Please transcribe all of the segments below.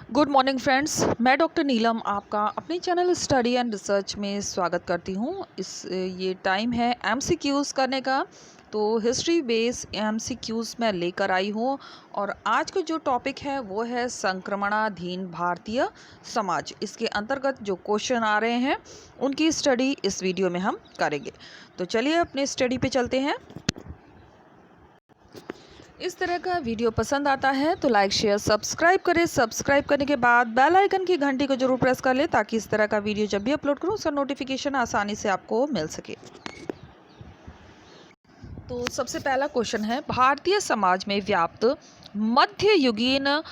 Good morning friends, मैं doctor नीलम आपका अपने चैनल स्टडी एंड रिसर्च में स्वागत करती हूँ। ये टाइम है एमसीक्यूज़ करने का। तो हिस्ट्री बेस एमसीक्यूज़ मैं लेकर आई हूँ और आज का जो टॉपिक है वो है संक्रमणाधीन भारतीय समाज। इसके अंतर्गत जो क्वेश्चन आ रहे हैं उनकी स्टडी इस वीडियो में हम करेंगे। तो चलिए अपने स्टडी पे चलते हैं। इस तरह का वीडियो पसंद आता है तो लाइक शेयर सब्सक्राइब करें। सब्सक्राइब करने के बाद बेल आइकन की घंटी को जरूर प्रेस कर लें ताकि इस तरह का वीडियो जब भी अपलोड करूं उसका नोटिफिकेशन आसानी से आपको मिल सके। तो सबसे पहला क्वेश्चन है, भारतीय समाज में व्याप्त मध्ययुगीन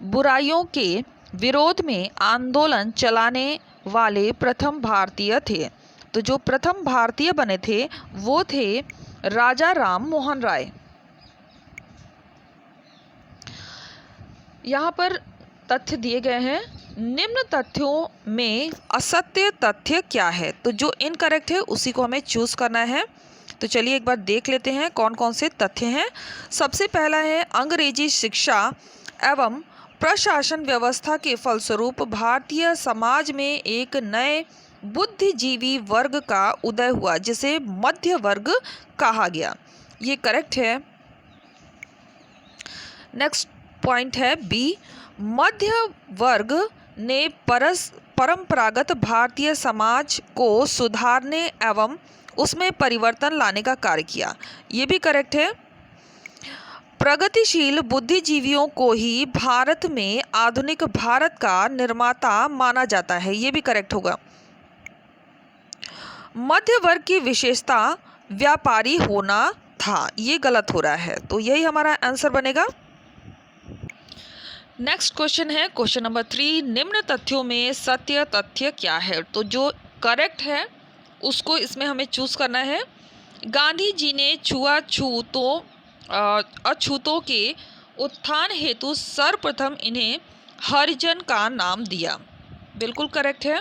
बुराइयों के विरोध में आंदोलन चलाने वाले प्रथम भारतीय थे। तो जो प्रथम भारतीय बने थे वो थे राजा राम मोहन राय। यहाँ पर तथ्य दिए गए हैं, निम्न तथ्यों में असत्य तथ्य क्या है। तो जो इनकरेक्ट है उसी को हमें चूज करना है। तो चलिए एक बार देख लेते हैं कौन कौन से तथ्य हैं। सबसे पहला है, अंग्रेजी शिक्षा एवं प्रशासन व्यवस्था के फलस्वरूप भारतीय समाज में एक नए बुद्धिजीवी वर्ग का उदय हुआ जिसे मध्य वर्ग कहा गया। ये करेक्ट है। नेक्स्ट पॉइंट है बी, मध्य वर्ग ने परंपरागत भारतीय समाज को सुधारने एवं उसमें परिवर्तन लाने का कार्य किया। ये भी करेक्ट है। प्रगतिशील बुद्धिजीवियों को ही भारत में आधुनिक भारत का निर्माता माना जाता है। ये भी करेक्ट होगा। मध्य वर्ग की विशेषता व्यापारी होना था। ये गलत हो रहा है, तो यही हमारा आंसर बनेगा। नेक्स्ट क्वेश्चन है क्वेश्चन नंबर 3, निम्न तथ्यों में सत्य तथ्य क्या है। तो जो करेक्ट है उसको इसमें हमें चूज करना है। गांधी जी ने अछूतों के उत्थान हेतु सर्वप्रथम इन्हें हरिजन का नाम दिया। बिल्कुल करेक्ट है।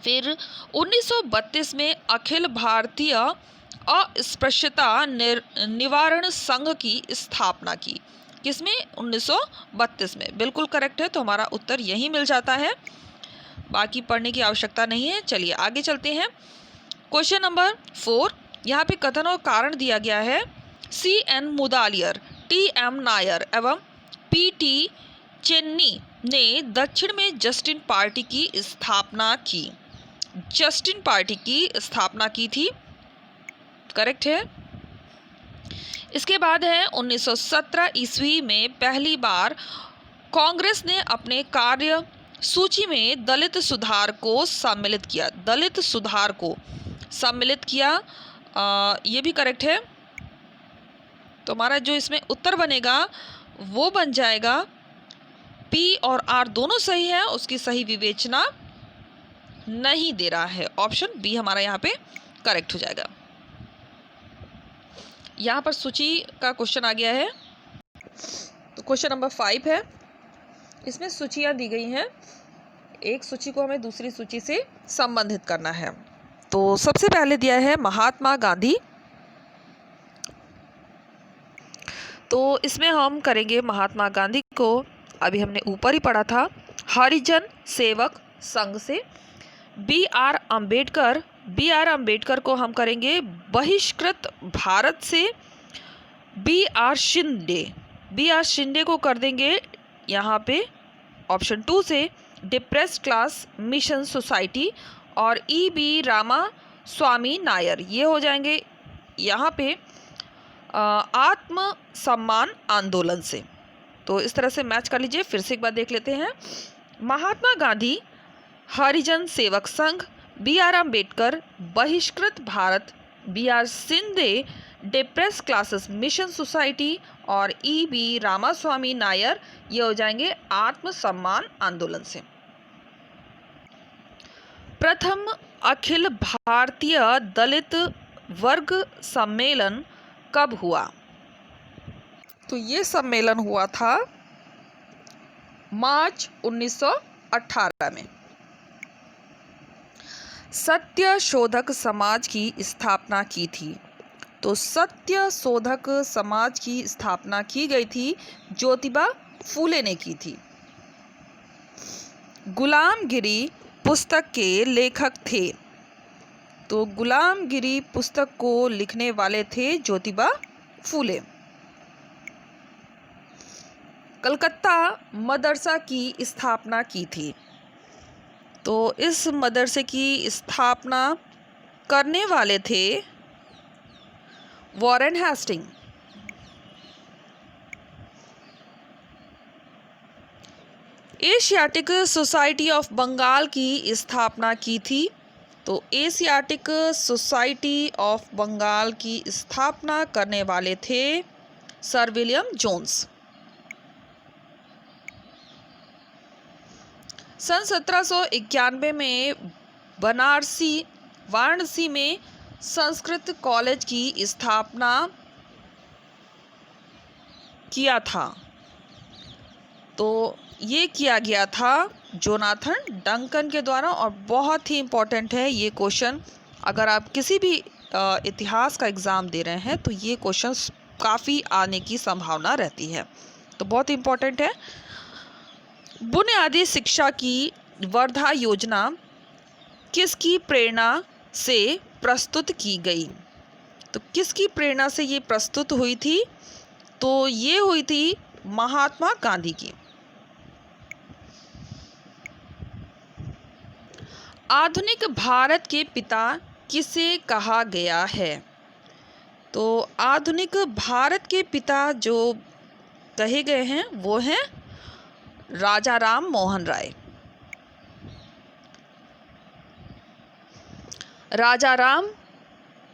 फिर 1932 में अखिल भारतीय अस्पृश्यता निवारण संघ की स्थापना की। किसमें? 1932 में। बिल्कुल करेक्ट है, तो हमारा उत्तर यही मिल जाता है, बाकी पढ़ने की आवश्यकता नहीं है। चलिए आगे चलते हैं। क्वेश्चन नंबर 4, यहाँ पे कथन और कारण दिया गया है। CN मुदालियर, TM नायर एवं PT चेन्नी ने दक्षिण में जस्टिन पार्टी की स्थापना की। जस्टिन पार्टी की स्थापना की थी। करेक्ट है। इसके बाद है 1917 ईस्वी में पहली बार कांग्रेस ने अपने कार्य सूची में दलित सुधार को सम्मिलित किया। दलित सुधार को सम्मिलित किया, ये भी करेक्ट है। तो हमारा जो इसमें उत्तर बनेगा वो बन जाएगा, P और R दोनों सही है, उसकी सही विवेचना नहीं दे रहा है। ऑप्शन बी हमारा यहाँ पे करेक्ट हो जाएगा। यहाँ पर सूची का क्वेश्चन आ गया है। तो क्वेश्चन नंबर 5 है, इसमें सूचियाँ दी गई हैं। एक सूची को हमें दूसरी सूची से संबंधित करना है। तो सबसे पहले दिया है महात्मा गांधी। तो इसमें हम करेंगे महात्मा गांधी को, अभी हमने ऊपर ही पढ़ा था, हरिजन सेवक संघ से। बी आर अम्बेडकर को हम करेंगे बहिष्कृत भारत से। बी आर शिंदे को कर देंगे यहाँ पे ऑप्शन 2 से डिप्रेस्ड क्लास मिशन सोसाइटी। और EB रामा स्वामी नायर ये हो जाएंगे यहाँ पे आत्म सम्मान आंदोलन से। तो इस तरह से मैच कर लीजिए। फिर से एक बार देख लेते हैं। महात्मा गांधी हरिजन सेवक संघ, BR अम्बेडकर बहिष्कृत Bharat, BR Shinde depress classes mission society और EB रामास्वामी नायर ये हो जाएंगे आत्मसम्मान आंदोलन से। प्रथम अखिल भारतीय दलित वर्ग सम्मेलन कब हुआ? तो ये सम्मेलन हुआ था मार्च 1918 में। सत्य शोधक समाज की स्थापना की थी। तो सत्य शोधक समाज की स्थापना की गई थी, ज्योतिबा फूले ने की थी। गुलामगिरी पुस्तक के लेखक थे? तो गुलामगिरी पुस्तक को लिखने वाले थे ज्योतिबा फूले। कलकत्ता मदरसा की स्थापना की थी? तो इस मदरसे की स्थापना करने वाले थे Warren Hastings. Asiatic Society of Bengal की स्थापना की थी? तो एशियाटिक सोसाइटी ऑफ बंगाल की स्थापना करने वाले थे सर विलियम जोन्स। सन 1791 में वाराणसी में संस्कृत कॉलेज की स्थापना किया था? तो ये किया गया था जोनाथन डंकन के द्वारा। और बहुत ही इम्पोर्टेंट है ये क्वेश्चन, अगर आप किसी भी इतिहास का एग्ज़ाम दे रहे हैं तो ये क्वेश्चन काफ़ी आने की संभावना रहती है, तो बहुत इम्पोर्टेंट है। बुनियादी शिक्षा की वर्धा योजना किसकी प्रेरणा से प्रस्तुत की गई? तो किसकी प्रेरणा से ये प्रस्तुत हुई थी? तो ये हुई थी महात्मा गांधी की। आधुनिक भारत के पिता किसे कहा गया है? तो आधुनिक भारत के पिता जो कहे गए हैं वो हैं राजा राम मोहन राय। राजा राम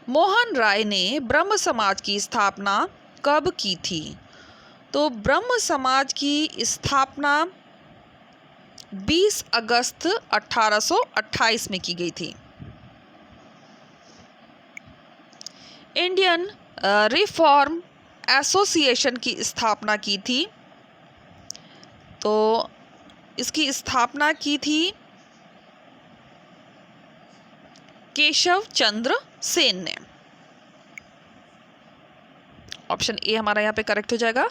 मोहन राय ने ब्रह्म समाज की स्थापना कब की थी? तो ब्रह्म समाज की स्थापना 20 अगस्त 1828 में की गई थी। इंडियन रिफॉर्म एसोसिएशन की स्थापना की थी? तो इसकी स्थापना की थी केशव चंद्र सेन ने। ऑप्शन ए हमारा यहाँ पे करेक्ट हो जाएगा।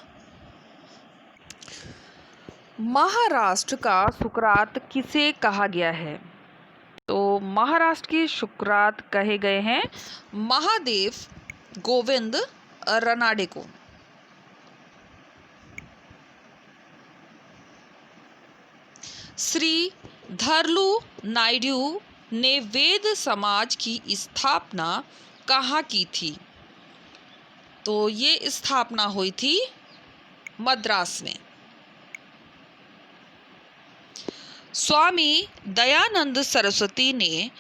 महाराष्ट्र का सुकरात किसे कहा गया है? तो महाराष्ट्र के सुकरात कहे गए हैं महादेव गोविंद रनाडे को। श्री धरलू नायडू ने वेद समाज की स्थापना कहाँ की थी? तो ये स्थापना हुई थी मद्रास में। स्वामी दयानंद सरस्वती ने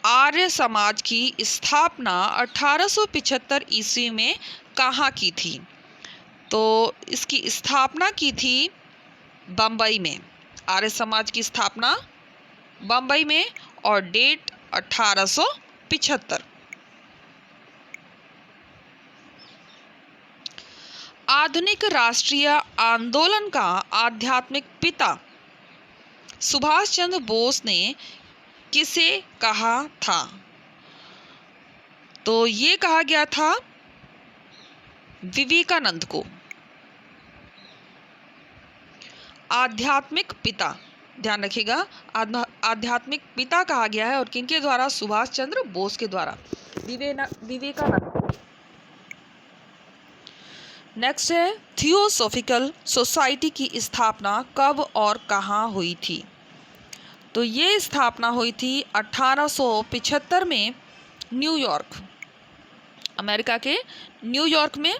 आर्य समाज की स्थापना 1875 ईस्वी में कहाँ की थी? तो इसकी स्थापना की थी बम्बई में। आर्य समाज की स्थापना बम्बई में और डेट 1875। आधुनिक राष्ट्रीय आंदोलन का आध्यात्मिक पिता सुभाष चंद्र बोस ने किसे कहा था? तो ये कहा गया था विवेकानंद को। आध्यात्मिक पिता, ध्यान रखिएगा, आध्यात्मिक पिता कहा गया है और किनके द्वारा? सुभाष चंद्र बोस के द्वारा, विवेकानंद। नेक्स्ट है थियोसॉफिकल सोसाइटी की स्थापना कब और कहाँ हुई थी? तो ये स्थापना हुई थी 1875 में न्यूयॉर्क, अमेरिका के न्यूयॉर्क में।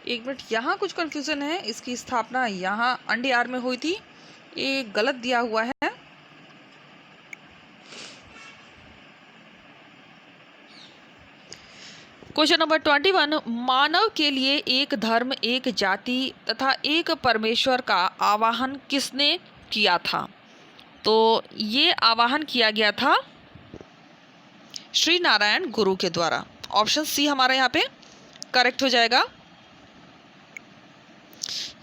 एक मिनट, यहाँ कुछ कंफ्यूजन है। इसकी स्थापना यहाँ अंडियार में हुई थी, ये गलत दिया हुआ है। क्वेश्चन नंबर 21, मानव के लिए एक धर्म, एक जाति तथा एक परमेश्वर का आवाहन किसने किया था? तो ये आवाहन किया गया था श्री नारायण गुरु के द्वारा। ऑप्शन सी हमारा यहाँ पे करेक्ट हो जाएगा।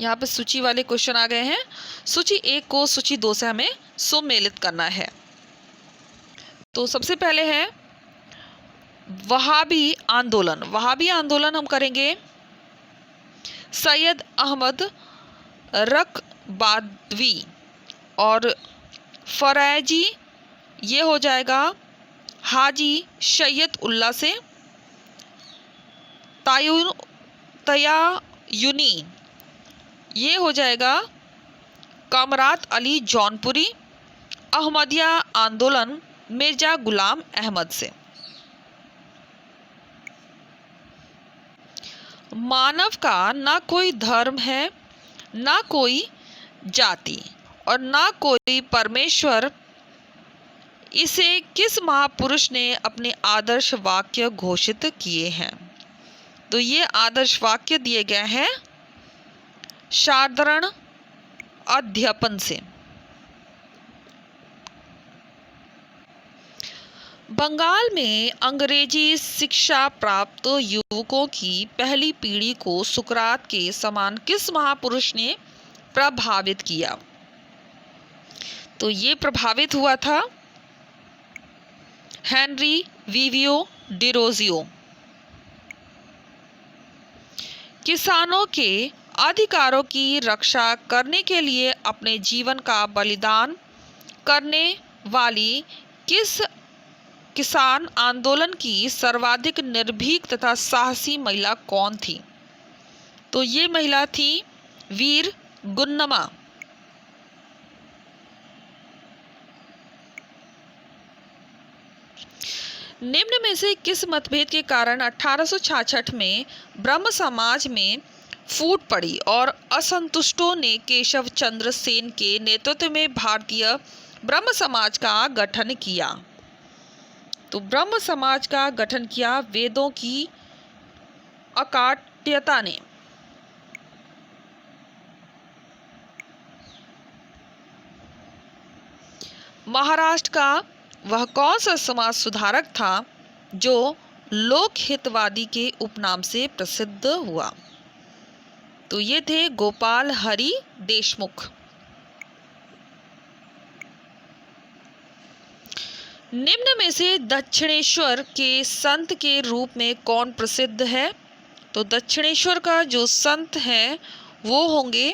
यहाँ पे सूची वाले क्वेश्चन आ गए हैं। सूची 1 को सूची 2 से हमें सुमेलित करना है। तो सबसे पहले है वहाबी आंदोलन। वहाबी आंदोलन हम करेंगे सैयद अहमद रकबावी और फरैजी, ये हो जाएगा हाजी सैयद उल्ला से। तयायुनी, ये हो जाएगा कामरात अली जौनपुरी। अहमदिया आंदोलन मिर्जा गुलाम अहमद से। मानव का ना कोई धर्म है, ना कोई जाति और ना कोई परमेश्वर, इसे किस महापुरुष ने अपने आदर्श वाक्य घोषित किए हैं? तो ये आदर्श वाक्य दिए गए हैं साधारण अध्यापन से। बंगाल में अंग्रेजी शिक्षा प्राप्त युवकों की पहली पीढ़ी को सुकरात के समान किस महापुरुष ने प्रभावित किया? तो ये प्रभावित हुआ था हेनरी विवियो डिरोजियो। किसानों के अधिकारों की रक्षा करने के लिए अपने जीवन का बलिदान करने वाली किस किसान आंदोलन की सर्वाधिक निर्भीक तथा साहसी महिला कौन थी? तो ये महिला थी वीर गुन्नमा। निम्न में से किस मतभेद के कारण 1866 में ब्रह्म समाज में फूट पड़ी और असंतुष्टों ने केशव चंद्र सेन के नेतृत्व में भारतीय ब्रह्म समाज का गठन किया? तो ब्रह्म समाज का गठन किया वेदों की अकाट्यता ने। महाराष्ट्र का वह कौन सा समाज सुधारक था जो लोक हितवादी के उपनाम से प्रसिद्ध हुआ? तो ये थे गोपाल हरि देशमुख। निम्न में से दक्षिणेश्वर के संत के रूप में कौन प्रसिद्ध है? तो दक्षिणेश्वर का जो संत है वो होंगे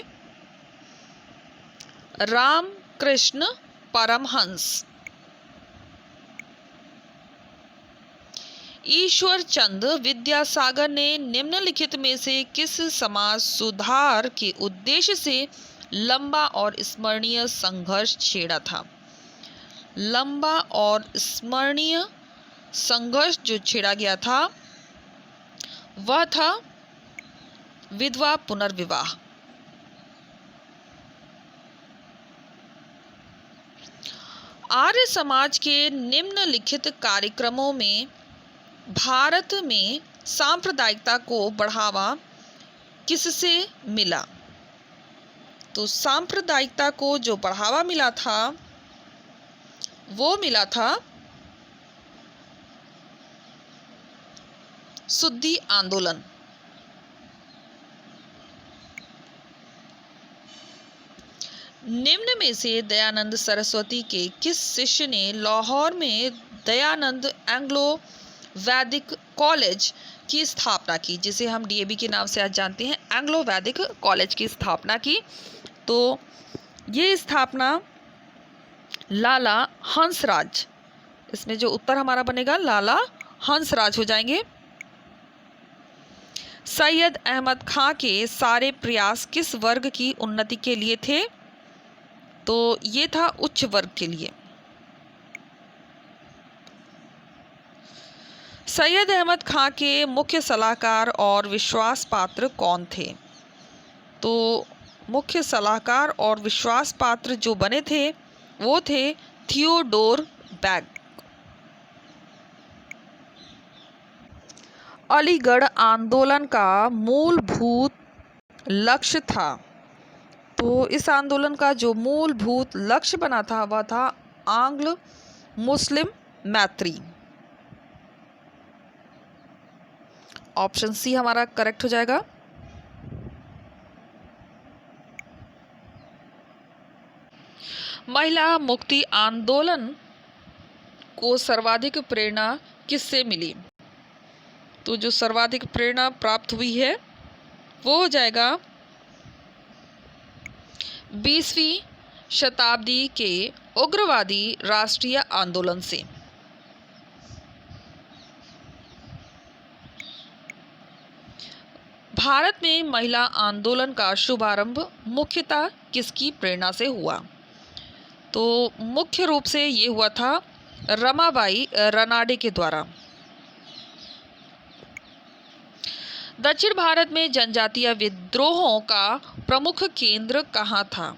रामकृष्ण परमहंस। ईश्वर चंद्र विद्यासागर ने निम्नलिखित में से किस समाज सुधार के उद्देश्य से लंबा और स्मरणीय संघर्ष छेड़ा था? लंबा और स्मरणीय संघर्ष जो छेड़ा गया था वह था विधवा पुनर्विवाह। आर्य समाज के निम्नलिखित कार्यक्रमों में भारत में सांप्रदायिकता को बढ़ावा किससे मिला? तो सांप्रदायिकता को जो बढ़ावा मिला था वो मिला था शुद्धि आंदोलन। निम्न में से दयानंद सरस्वती के किस शिष्य ने लाहौर में दयानंद एंग्लो वैदिक कॉलेज की स्थापना की, जिसे हम डीएवी के नाम से आज जानते हैं, एंग्लो वैदिक कॉलेज की स्थापना की? तो ये स्थापना लाला हंसराज, इसमें जो उत्तर हमारा बनेगा लाला हंसराज हो जाएंगे। सैयद अहमद खां के सारे प्रयास किस वर्ग की उन्नति के लिए थे? तो ये था उच्च वर्ग के लिए। सैयद अहमद खां के मुख्य सलाहकार और विश्वास पात्र कौन थे? तो मुख्य सलाहकार और विश्वास पात्र जो बने थे वो थे थियोडोर बैग। अलीगढ़ आंदोलन का मूलभूत लक्ष्य था। तो इस आंदोलन का जो मूलभूत लक्ष्य बना था वह था आंग्ल मुस्लिम मैत्री। ऑप्शन सी हमारा करेक्ट हो जाएगा। महिला मुक्ति आंदोलन को सर्वाधिक प्रेरणा किससे मिली? तो जो सर्वाधिक प्रेरणा प्राप्त हुई है वो हो जाएगा 20वीं शताब्दी के उग्रवादी राष्ट्रीय आंदोलन से। भारत में महिला आंदोलन का शुभारंभ मुख्यतः किसकी प्रेरणा से हुआ? तो मुख्य रूप से ये हुआ था रमाबाई रनाडे के द्वारा। दक्षिण भारत में जनजातीय विद्रोहों का प्रमुख केंद्र कहाँ था?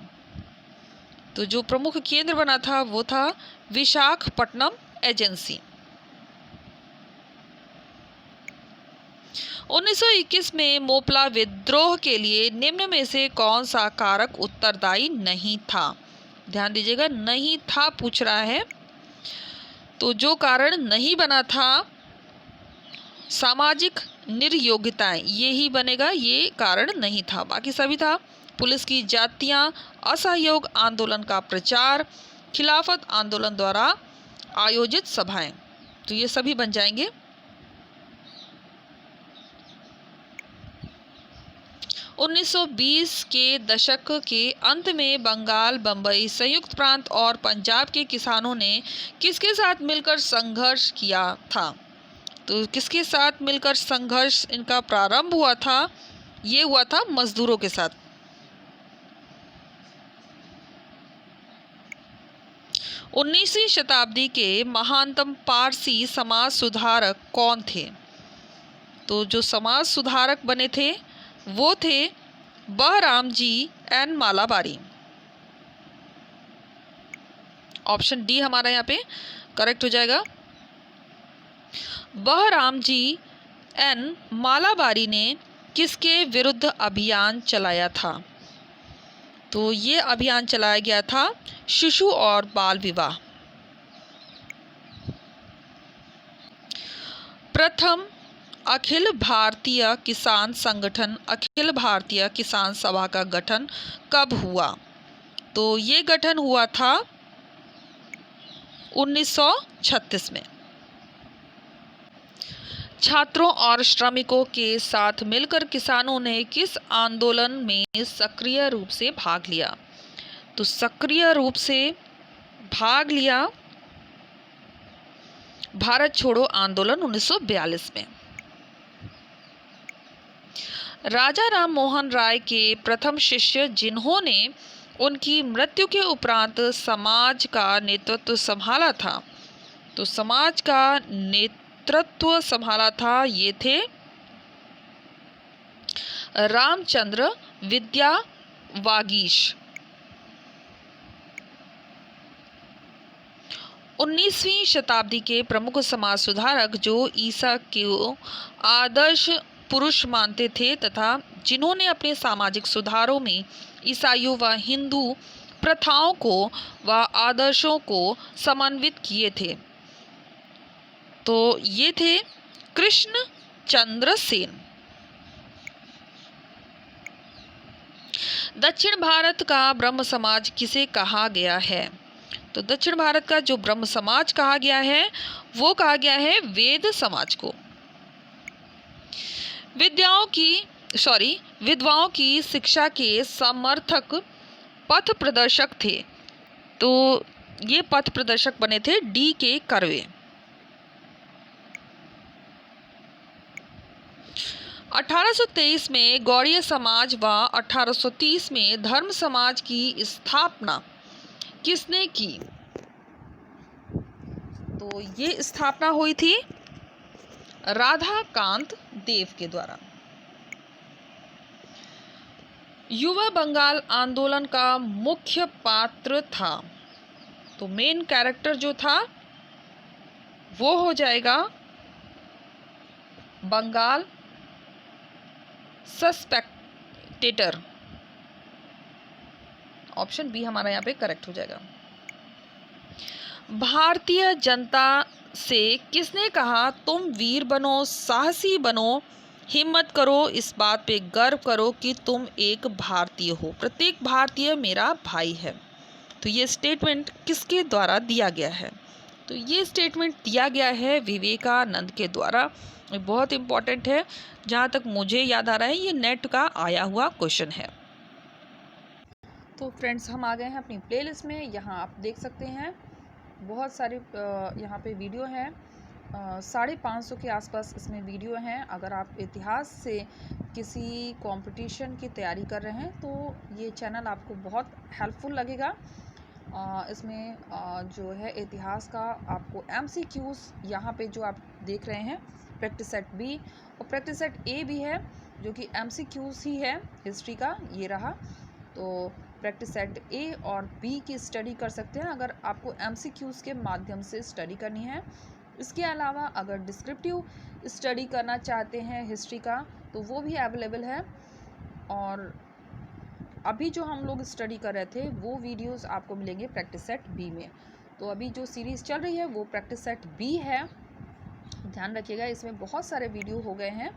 तो जो प्रमुख केंद्र बना था वो था विशाखापट्टनम एजेंसी। 1921 में मोपला विद्रोह के लिए निम्न में से कौन सा कारक उत्तरदायी नहीं था? ध्यान दीजिएगा, नहीं था पूछ रहा है, तो जो कारण नहीं बना था सामाजिक निर्योग्यताएं, ये ही बनेगा, ये कारण नहीं था। बाकी सभी था पुलिस की जातियां, असहयोग आंदोलन का प्रचार, खिलाफत आंदोलन द्वारा आयोजित सभाएं, तो ये सभी बन जाएंगे। 1920 के दशक के अंत में बंगाल, बंबई, संयुक्त प्रांत और पंजाब के किसानों ने किसके साथ मिलकर संघर्ष किया था? तो किसके साथ मिलकर संघर्ष इनका प्रारंभ हुआ था? ये हुआ था मजदूरों के साथ। 19वीं शताब्दी के महानतम पारसी समाज सुधारक कौन थे? तो जो समाज सुधारक बने थे वो थे Bahram G N Malabari. Option D हमारा यहाँ पे करेक्ट हो जाएगा। बहराम जी एन मालाबारी ने किसके विरुद्ध अभियान चलाया था? तो ये अभियान चलाया गया था शिशु और बाल विवाह। प्रथम अखिल भारतीय किसान संगठन, अखिल भारतीय किसान सभा का गठन कब हुआ? तो ये गठन हुआ था 1936 में। छात्रों और श्रमिकों के साथ मिलकर किसानों ने किस आंदोलन में सक्रिय रूप से भाग लिया? तो सक्रिय रूप से भाग लिया भारत छोड़ो आंदोलन 1942 में। राजा राम मोहन राय के प्रथम शिष्य जिन्होंने उनकी मृत्यु के उपरांत समाज का नेतृत्व संभाला था, तो समाज का नेतृत्व संभाला था ये थे रामचंद्र विद्यावागीश। 19वीं शताब्दी के प्रमुख समाज सुधारक जो ईसा को आदर्श पुरुष मानते थे तथा जिन्होंने अपने सामाजिक सुधारों में ईसाइयों व हिंदू प्रथाओं को व आदर्शों को समन्वित किए थे, तो ये थे कृष्ण चंद्र सेन। दक्षिण भारत का ब्रह्म समाज किसे कहा गया है? तो दक्षिण भारत का जो ब्रह्म समाज कहा गया है वो कहा गया है वेद समाज को। विधवाओं की शिक्षा के समर्थक पथ प्रदर्शक थे, तो ये पथ प्रदर्शक बने थे डी के कर्वे। 1823 में गौड़ीय समाज व 1830 में धर्म समाज की स्थापना किसने की? तो ये स्थापना हुई थी राधाकांत देव के द्वारा। युवा बंगाल आंदोलन का मुख्य पात्र था, तो मेन कैरेक्टर जो था वो हो जाएगा बंगाल सस्पेक्टेटर। ऑप्शन बी हमारा यहाँ पे करेक्ट हो जाएगा। भारतीय जनता से किसने कहा तुम वीर बनो, साहसी बनो, हिम्मत करो, इस बात पे गर्व करो कि तुम एक भारतीय हो, प्रत्येक भारतीय मेरा भाई है। तो ये स्टेटमेंट किसके द्वारा दिया गया है? तो ये स्टेटमेंट दिया गया है विवेकानंद के द्वारा, ये बहुत इम्पॉर्टेंट है। जहाँ तक मुझे याद आ रहा है ये नेट का आया हुआ क्वेश्चन है। तो फ्रेंड्स हम आ गए हैं अपनी प्लेलिस्ट में। यहाँ आप देख सकते हैं बहुत सारे यहाँ पे वीडियो हैं, 550 के आसपास इसमें वीडियो हैं। अगर आप इतिहास से किसी कंपटीशन की तैयारी कर रहे हैं तो ये चैनल आपको बहुत हेल्पफुल लगेगा। इसमें जो है इतिहास का आपको MCQs यहाँ पे जो आप देख रहे हैं, प्रैक्टिस सेट बी और प्रैक्टिस सेट ए भी है जो कि MCQs ही है हिस्ट्री का, ये रहा। तो प्रैक्टिस सेट ए और बी की स्टडी कर सकते हैं अगर आपको MCQs के माध्यम से स्टडी करनी है। इसके अलावा अगर डिस्क्रिप्टिव स्टडी करना चाहते हैं हिस्ट्री का तो वो भी अवेलेबल है। और अभी जो हम लोग स्टडी कर रहे थे वो वीडियोस आपको मिलेंगे प्रैक्टिस सेट बी में। तो अभी जो सीरीज़ चल रही है वो प्रैक्टिस सेट बी है, ध्यान रखिएगा। इसमें बहुत सारे वीडियो हो गए हैं,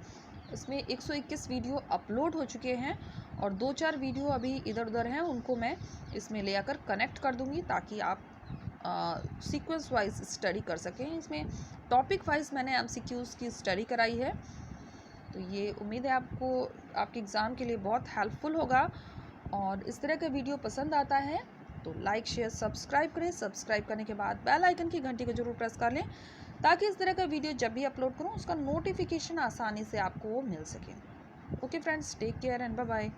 इसमें 121 वीडियो अपलोड हो चुके हैं और 2-4 वीडियो अभी इधर उधर हैं, उनको मैं इसमें ले आकर कनेक्ट कर दूंगी ताकि आप सीक्वेंस वाइज स्टडी कर सकें। इसमें टॉपिक वाइज मैंने MCQs की स्टडी कराई है। तो ये उम्मीद है आपको आपके एग्ज़ाम के लिए बहुत हेल्पफुल होगा। और इस तरह का वीडियो पसंद आता है तो लाइक शेयर सब्सक्राइब करें। सब्सक्राइब करने के बाद बेल आइकन की घंटी को जरूर प्रेस कर लें ताकि इस तरह का वीडियो जब भी अपलोड करूं उसका नोटिफिकेशन आसानी से आपको मिल सके। Okay friends, take care and bye bye.